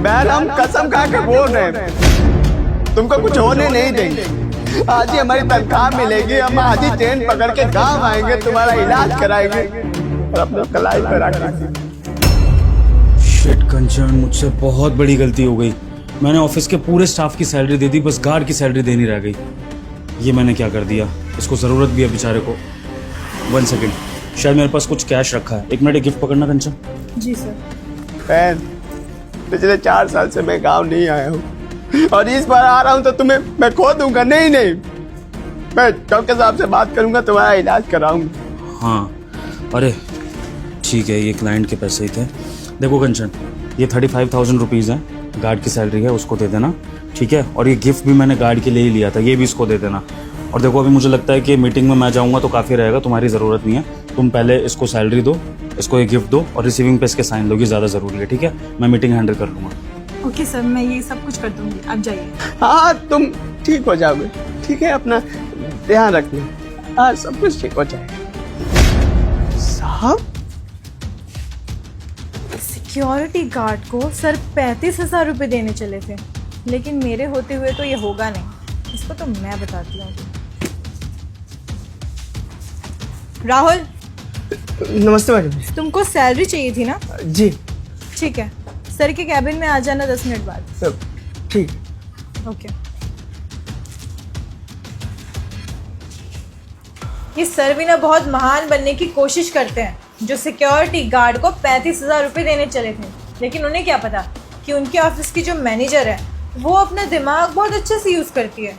बहन हम कसम खा के बोल रहे हैं, तुमको कुछ होने नहीं देंगे। आज ही हमारी तनख्वाह मिलेगी, हम आज ही ट्रेन पकड़ के गांव आएंगे, तुम्हारा इलाज कराएंगे और अपने कलाई पर रखेंगे। शिट कंचन, मुझसे बहुत बड़ी गलती हो गई। मैंने ऑफिस के पूरे स्टाफ की सैलरी दे दी, बस गार्ड की सैलरी देनी रह गई। ये मैंने क्या कर दिया, इसको ज़रूरत भी है बेचारे को। 1 सेकेंड, शायद मेरे पास कुछ कैश रखा है। 1 मिनट, एक गिफ्ट पकड़ना कंचन। जी सर। बहन, पिछले 4 साल से मैं गांव नहीं आया हूँ और इस बार आ रहा हूँ तो तुम्हें मैं खो दूंगा। नहीं, मैं डॉक्टर साहब से बात करूंगा, तुम्हारा इलाज कराऊंगा। हाँ, अरे ठीक है, ये क्लाइंट के पैसे ही थे। देखो कंचन, ये 35,000 रुपीज़ हैं, गार्ड की सैलरी है, उसको दे देना, ठीक है। और ये गिफ्ट भी मैंने गार्ड के लिए ही लिया था, ये भी इसको दे देना। और देखो, अभी मुझे लगता है कि मीटिंग में मैं जाऊंगा तो काफ़ी रहेगा, तुम्हारी ज़रूरत नहीं है। तुम पहले इसको सैलरी दो, इसको ये गिफ्ट दो और रिसीविंग पे इसके साइन दोगी, ज़्यादा ज़रूरी है, ठीक है। मैं मीटिंग हैंडल कर लूँगा। ओके सर, मैं ये सब कुछ कर दूंगी, आप जाइए। हाँ, तुम ठीक हो जाओगे, ठीक है। अपना ध्यान रखना, हाँ, सब कुछ ठीक हो जाएगा। साहब, सिक्योरिटी गार्ड को सर 35,000 रुपये देने चले थे, लेकिन मेरे होते हुए तो ये होगा नहीं। इसको तो मैं बताती हूँ। राहुल, नमस्ते मैडम। तुमको सैलरी चाहिए थी ना? जी ठीक है, सर के कैबिन में आ जाना 10 मिनट बाद। ठीक। ओके। ये सर भी ना बहुत महान बनने की कोशिश करते हैं, जो सिक्योरिटी गार्ड को 35,000 रुपये देने चले थे, लेकिन उन्हें क्या पता कि उनके ऑफिस की जो मैनेजर है वो अपना दिमाग बहुत अच्छे से यूज़ करती है।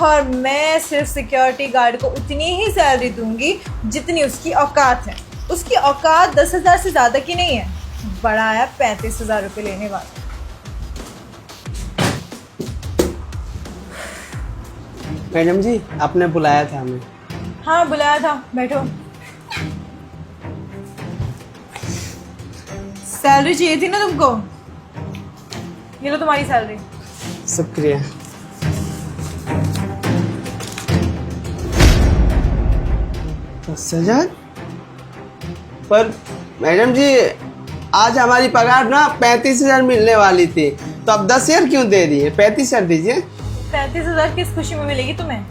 और मैं सिर्फ सिक्योरिटी गार्ड को उतनी ही सैलरी दूंगी जितनी उसकी औकात है। उसकी औकात 10,000 से ज़्यादा की नहीं है, बड़ा है 35,000 रुपये लेने वाला। मैडम जी, आपने बुलाया था हमें? हाँ, बुलाया था, बैठो। सैलरी चाहिए थी ना तुमको? ये लो तुम्हारी सैलरी। शुक्रिया। सजन, पर मैडम जी आज हमारी पगार ना 35,000 मिलने वाली थी, तो अब 10,000 क्यों दे रही है? 35,000 दीजिए। 35,000 किस खुशी में मिलेगी तुम्हें?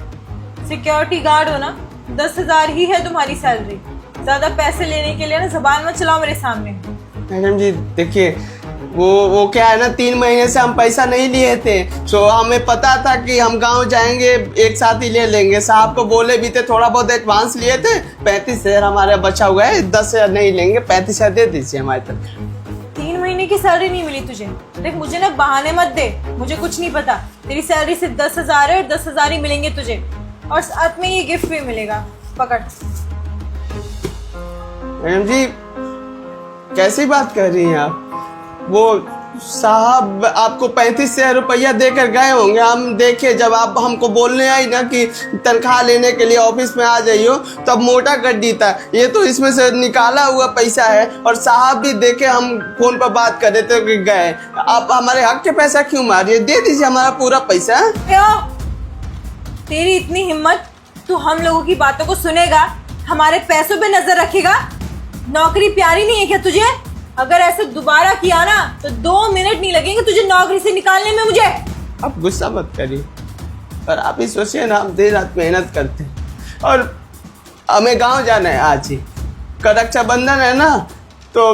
सिक्योरिटी गार्ड हो ना, 10,000 ही है तुम्हारी सैलरी। ज्यादा पैसे लेने के लिए ना जबान मत चलाओ मेरे सामने। मैडम जी देखिए, वो क्या है ना, 3 महीने से हम पैसा नहीं लिए थे, सो हमें पता था कि हम गांव जाएंगे, एक साथ ही ले लेंगे। साहब को बोले भी थे, थोड़ा बहुत एडवांस लिए थे। 35,000 हमारे बचा हुआ है, 10,000 नहीं लेंगे, 35,000 दे दीजिए हमारी तरफ। 3 महीने की सैलरी नहीं मिली तुझे? देख, मुझे ना बहाने मत दे, मुझे कुछ नहीं पता। तेरी सैलरी सिर्फ 10,000 है और 10,000 ही मिलेंगे तुझे, और साथ में ये गिफ्ट भी मिलेगा। पकड़। मैडम जी कैसी बात कर रही हैं आप? वो साहब आपको 35,000 रुपया देकर गए होंगे। हम देखे, जब आप हमको बोलने आई ना कि तनख्वाह लेने के लिए ऑफिस में आ जाइयो, तब मोटा कर दी था। ये तो इसमें से निकाला हुआ पैसा है, और साहब भी देखे, हम फोन पर बात कर रहे थे कि गए। आप हमारे हक के पैसा क्यों मारिए? दे दीजिए हमारा पूरा पैसा। तेरी इतनी हिम्मत, तू हम लोगों की बातों को सुनेगा, हमारे पैसों पे नजर रखेगा? नौकरी प्यारी नहीं है क्या तुझे? अगर ऐसे दोबारा किया ना तो 2 मिनट नहीं लगेंगे तुझे नौकरी से निकालने में मुझे। आप गुस्सा मत करिए, और आप ही सोचिए ना, हम दिन रात मेहनत करते हैं और हमें गांव जाना है आज ही। कल रक्षाबंधन है ना, तो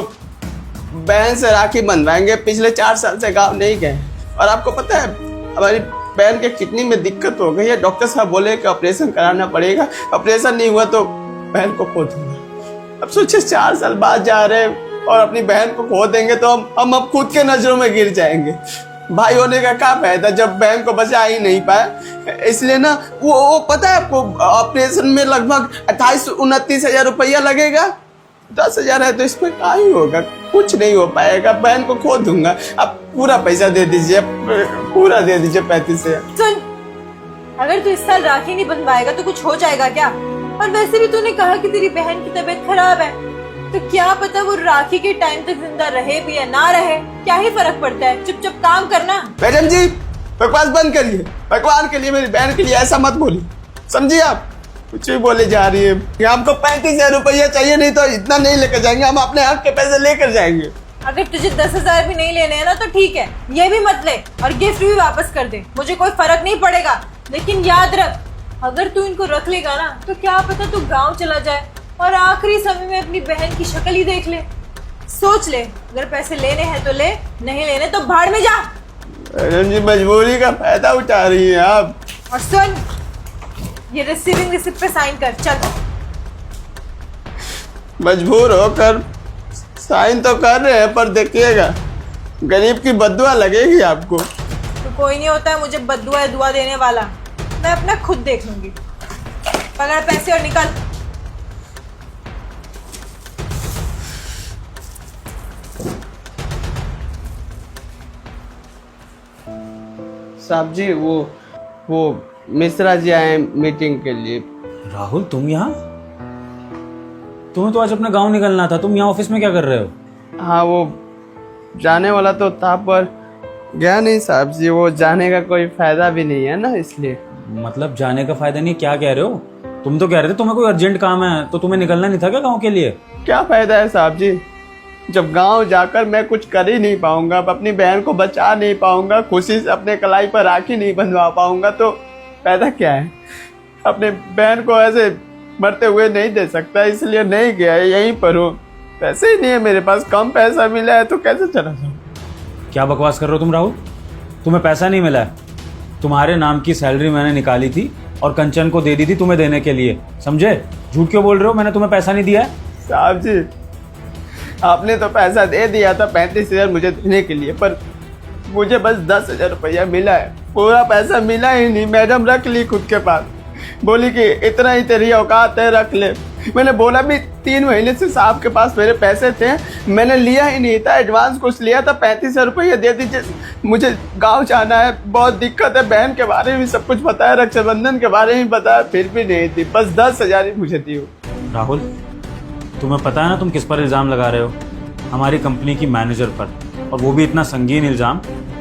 बहन से राखी बंधवाएंगे। पिछले 4 साल से गांव नहीं गए, और आपको पता है हमारी बहन के किडनी में दिक्कत हो गई है। डॉक्टर साहब बोले कि ऑपरेशन कराना पड़ेगा, ऑपरेशन नहीं हुआ तो बहन को खो दूंगा। अब सोचिए 4 साल बाद जा रहे हैं और अपनी बहन को खो देंगे तो हम अब खुद के नजरों में गिर जाएंगे। भाई होने का क्या फायदा जब बहन को बचा ही नहीं पाए। इसलिए ना वो पता है आपको, ऑपरेशन में लगभग 28-29 हजार रुपया लगेगा। 10,000 है तो इसमें क्या ही होगा, कुछ नहीं हो पाएगा। बहन को खो दूंगा। आप पूरा पैसा दे दीजिए, पूरा दे दीजिए 35,000। सुन, अगर तू इस साल राखी नहीं बंधवाएगा तो कुछ हो जाएगा क्या? और वैसे भी तूने कहा कि तेरी बहन की तबीयत खराब है, तो क्या पता वो राखी के टाइम तक जिंदा रहे भी या ना रहे, क्या ही फर्क पड़ता है। चुपचाप काम करना। मैडम जी बकवास बंद करिए, भगवान के लिए मेरी बहन के लिए ऐसा मत बोलिए, समझिए। आप कुछ भी बोले जा रही है। हमको 35,000 रुपया चाहिए, नहीं तो इतना नहीं लेकर जाएंगे, हम अपने हक के पैसे लेकर जाएंगे। अगर तुझे 10,000 भी नहीं लेने हैं ना तो ठीक है, ये भी मत ले और गिफ्ट भी वापस कर दे, मुझे कोई फर्क नहीं पड़ेगा। लेकिन याद रख, अगर तू इनको रख लेगा ना तो क्या पता तू गांव चला जाए और आखिरी समय में अपनी बहन की शक्ल ही देख ले। सोच ले, अगर पैसे लेने हैं तो ले, नहीं लेने तो भाड़ में जा। मैडम जी मजबूरी का फायदा उठा रही हैं आप। और सुन, ये रिसीविंग रिसिप्ट पे साइन कर, चल। मजबूर होकर साइन तो कर रहे हैं, पर देखिएगा गरीब की बद्दुआ लगेगी आपको। तो कोई नहीं होता है मुझे बद्दुआ दुआ देने वाला, मैं अपना खुद देख लूंगी। पकड़ पैसे और निकल। साहब जी वो मिश्रा जी आए मीटिंग के लिए। राहुल, तुम यहाँ? तुम्हें तो आज अपना गांव निकलना था, तुम यहाँ ऑफिस में क्या कर रहे हो? हाँ, वो जाने वाला तो था पर गया नहीं साहब जी, वो जाने का कोई फायदा भी नहीं है ना, इसलिए। मतलब जाने का फायदा नहीं, क्या कह रहे हो? तुम तो कह रहे थे तुम्हें कोई अर्जेंट काम है, तो तुम्हें निकलना नहीं था क्या गाँव के लिए? क्या फायदा है साहब जी, जब गांव जाकर मैं कुछ कर ही नहीं पाऊंगा, अपनी बहन को बचा नहीं पाऊंगा, खुशी से अपने कलाई पर राखी नहीं बंधवा पाऊंगा, तो फायदा क्या है? अपने बहन को ऐसे मरते हुए नहीं दे सकता, इसलिए नहीं गया, यहीं पर हूँ। पैसे ही नहीं है मेरे पास, कम पैसा मिला है तो कैसे चला जाऊँ? क्या बकवास कर रहे हो तुम राहुल? तुम्हें पैसा नहीं मिला है? तुम्हारे नाम की सैलरी मैंने निकाली थी और कंचन को दे दी थी तुम्हें देने के लिए, समझे? झूठ क्यों बोल रहे हो? मैंने तुम्हें पैसा नहीं दिया है। साहब जी, आपने तो पैसा दे दिया था 35,000 मुझे देने के लिए, पर मुझे बस 10,000 रुपया मिला है, पूरा पैसा मिला ही नहीं। मैडम रख ली खुद के पास, बोली कि इतना ही तेरी औकात है, रख ले। मैंने बोला भी 3 महीने से साहब के पास मेरे पैसे थे, मैंने लिया ही नहीं था, एडवांस कुछ लिया था, 35,000 रुपया दे दीजिए, मुझे गांव जाना है, बहुत दिक्कत है, बहन के बारे में सब कुछ बताया, रक्षाबंधन के बारे में बताया, फिर भी नहीं दी, बस 10,000 ही मुझे दी। राहुल, तुम्हें पता है ना तुम किस पर इल्ज़ाम लगा रहे हो? हमारी कंपनी की मैनेजर पर, और वो भी इतना संगीन इल्ज़ाम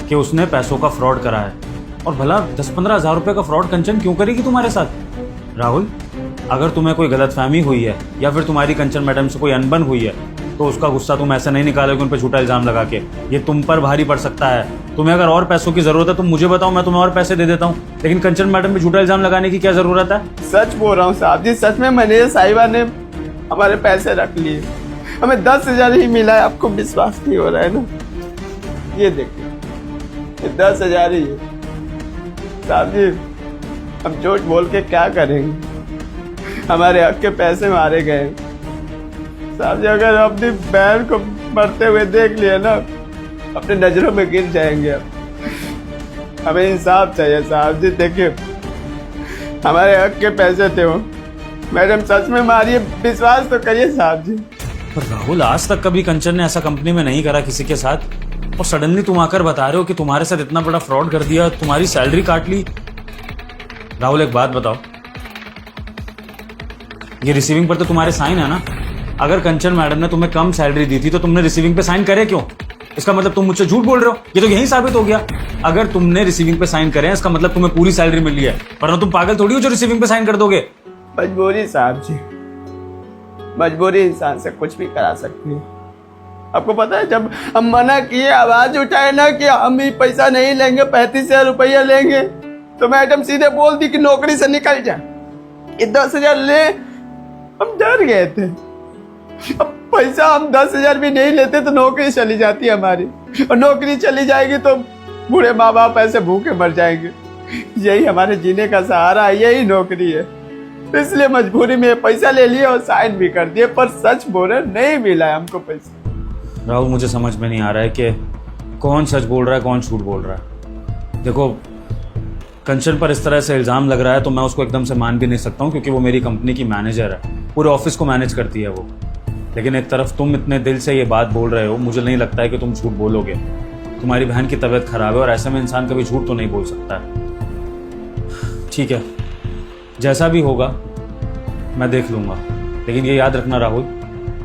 कि उसने पैसों का फ्रॉड करा है। और भला 10-15 हज़ार रुपये का फ्रॉड कंचन क्यों करेगी तुम्हारे साथ? राहुल, अगर तुम्हें कोई गलतफहमी हुई है या फिर तुम्हारी कंचन मैडम से कोई अनबन हुई है तो उसका गुस्सा तुम ऐसे नहीं निकालोगे उन पर झूठा इल्ज़ाम लगा के। ये तुम पर भारी पड़ सकता है। तुम्हें अगर और पैसों की ज़रूरत है तुम मुझे बताओ, मैं तुम्हें और पैसे दे देता हूँ, लेकिन कंचन मैडम पे झूठा इल्ज़ाम लगाने की क्या ज़रूरत है? सच बोल रहा हूँ साहब जी, सच में मैनेजर साहिबा ने हमारे पैसे रख लिए, हमें 10,000 ही मिला है। आपको विश्वास नहीं हो रहा है ना? ये देखिए, ये 10,000 ही है। साहब जी, हम झूठ बोल के क्या करेंगे? हमारे हक के पैसे मारे गए। साहब जी, अगर अपनी बहन को मरते हुए देख लिया ना, अपने नजरों में गिर जाएंगे। अब हमें इंसाफ चाहिए साहब जी। देखिए, हमारे हक के पैसे थे वो, मैडम सच में मारिए, विश्वास तो करिए साहब जी। पर राहुल, आज तक कभी कंचन ने ऐसा कंपनी में नहीं करा किसी के साथ, और सडनली तुम आकर बता रहे हो कि तुम्हारे साथ इतना बड़ा फ्रॉड कर दिया, तुम्हारी सैलरी काट ली। राहुल, एक बात बताओ, ये रिसीविंग पर तो तुम्हारे साइन है ना? अगर कंचन मैडम ने तुम्हें कम सैलरी दी थी तो तुमने रिसीविंग पे साइन करे क्यों? इसका मतलब तुम मुझसे झूठ बोल रहे हो। ये तो यही साबित हो गया। अगर तुमने रिसीविंग पे साइन करे हैं इसका मतलब तुम्हें पूरी सैलरी मिली है, वरना तुम पागल थोड़ी हो जो रिसीविंग पे साइन कर दोगे। मजबूरी साहब जी, मजबूरी इंसान से कुछ भी करा सकती है। आपको पता है, जब हम मना किए, आवाज उठाए ना कि हम ही पैसा नहीं लेंगे, 35,000 रुपया लेंगे, तो मैडम सीधे बोल दी कि नौकरी से निकल जा। ये 10,000 ले, हम डर गए थे। अब पैसा हम 10,000 भी नहीं लेते तो नौकरी चली जाती है हमारी, और नौकरी चली जाएगी तो बूढ़े माँ बाप ऐसे भूखे मर जाएंगे। यही हमारे जीने का सहारा है, यही नौकरी है। इसलिए मजबूरी में पैसा ले लिए और साइन भी कर दिए, पर सच बोले नहीं मिला है हमको पैसा। राहुल, मुझे समझ में नहीं आ रहा है कि कौन सच बोल रहा है कौन झूठ बोल रहा है। देखो, कंचन पर इस तरह से इल्ज़ाम लग रहा है तो मैं उसको एकदम से मान भी नहीं सकता हूँ, क्योंकि वो मेरी कंपनी की मैनेजर है, पूरे ऑफिस को मैनेज करती है वो। लेकिन एक तरफ तुम इतने दिल से ये बात बोल रहे हो, मुझे नहीं लगता है कि तुम झूठ बोलोगे। तुम्हारी बहन की तबीयत खराब है और ऐसे में इंसान कभी झूठ तो नहीं बोल सकता है। ठीक है, जैसा भी होगा मैं देख लूँगा, लेकिन ये याद रखना राहुल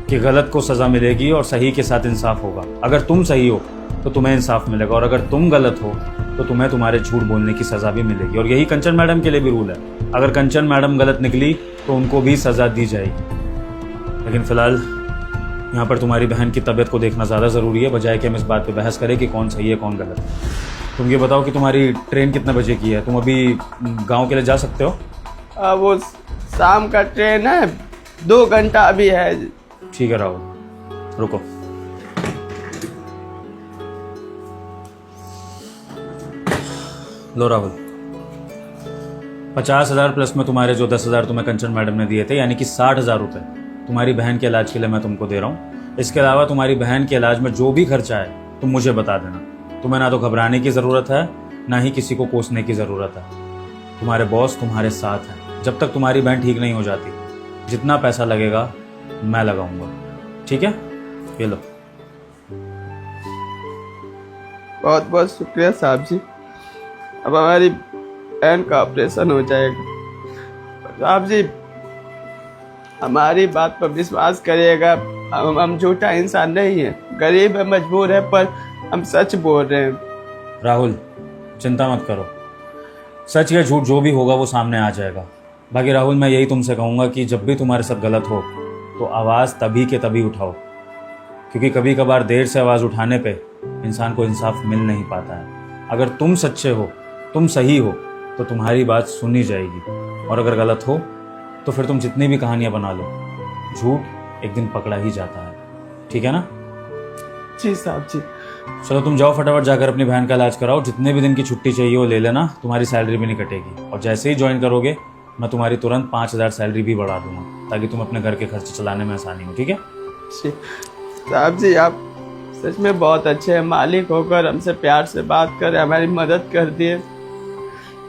कि गलत को सज़ा मिलेगी और सही के साथ इंसाफ होगा। अगर तुम सही हो तो तुम्हें इंसाफ मिलेगा, और अगर तुम गलत हो तो तुम्हें तुम्हारे झूठ बोलने की सज़ा भी मिलेगी। और यही कंचन मैडम के लिए भी रूल है, अगर कंचन मैडम गलत निकली तो उनको भी सज़ा दी जाएगी। लेकिन फिलहाल यहाँ पर तुम्हारी बहन की तबीयत को देखना ज़्यादा ज़रूरी है, बजाय कि हम इस बात पे बहस करें कि कौन सही है कौन गलत है। तुम ये बताओ कि तुम्हारी ट्रेन कितने बजे की है? तुम अभी गांव के लिए जा सकते हो? वो शाम का ट्रेन है, 2 घंटा अभी है। ठीक है राहुल, रुको। लो राहुल, 50,000 प्लस में तुम्हारे जो 10,000 तुम्हें कंचन मैडम ने दिए थे, यानी कि 60,000 रुपये तुम्हारी बहन के इलाज के लिए मैं तुमको दे रहा हूँ। इसके अलावा तुम्हारी बहन के इलाज में जो भी खर्चा है तुम मुझे बता देना। तुम्हें ना तो घबराने की ज़रूरत है, ना ही किसी को कोसने की ज़रूरत है। तुम्हारे बॉस तुम्हारे साथ हैं जब तक तुम्हारी बहन ठीक नहीं हो जाती। जितना पैसा लगेगा मैं लगाऊंगा, ठीक है? ये लो। बहुत बहुत शुक्रिया साहब जी। अब हमारी बहन का ऑपरेशन हो जाएगा। साहब जी, हमारी बात पर विश्वास करिएगा। हम झूठा इंसान नहीं है, गरीब है, मजबूर है, पर हम सच बोल रहे हैं। राहुल, चिंता मत करो, सच या झूठ जो भी होगा वो सामने आ जाएगा। बाकी राहुल, मैं यही तुमसे कहूँगा कि जब भी तुम्हारे साथ गलत हो तो आवाज़ तभी के तभी उठाओ, क्योंकि कभी कभार देर से आवाज़ उठाने पे इंसान को इंसाफ मिल नहीं पाता है। अगर तुम सच्चे हो, तुम सही हो, तो तुम्हारी बात सुनी जाएगी, और अगर गलत हो तो फिर तुम जितनी भी कहानियाँ बना लो, झूठ एक दिन पकड़ा ही जाता है। ठीक है ना? जी साहब जी। चलो तुम जाओ, फटाफट जाकर अपनी बहन का इलाज कराओ। जितने भी दिन की छुट्टी चाहिए वो ले लेना, तुम्हारी सैलरी भी नहीं कटेगी। और जैसे ही ज्वाइन करोगे मैं तुम्हारी तुरंत 5,000 सैलरी भी बढ़ा दूंगा, ताकि तुम अपने घर के खर्चे चलाने में आसानी हो। ठीक है? जी साहब जी, आप सच में बहुत अच्छे हैं। मालिक होकर हमसे प्यार से बात कर, हमारी मदद कर दिए।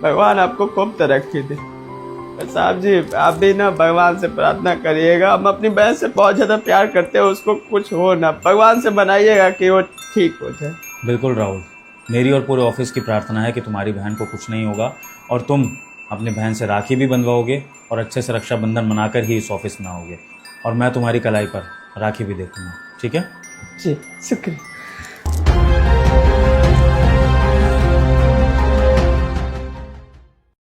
भगवान आपको खूब तरक्की दे। साहब जी, आप भी ना भगवान से प्रार्थना करिएगा। हम अपनी बहन से बहुत ज़्यादा प्यार करते हैं, उसको कुछ हो ना, भगवान से बनाइएगा कि वो ठीक हो जाए। बिल्कुल राहुल, मेरी और पूरे ऑफिस की प्रार्थना है कि तुम्हारी बहन को कुछ नहीं होगा, और तुम अपनी बहन से राखी भी बंधवाओगे और अच्छे से रक्षाबंधन मनाकर ही इस ऑफिस में आओगे, और मैं तुम्हारी कलाई पर राखी भी देखूंगा। ठीक है? जी शुक्रिया।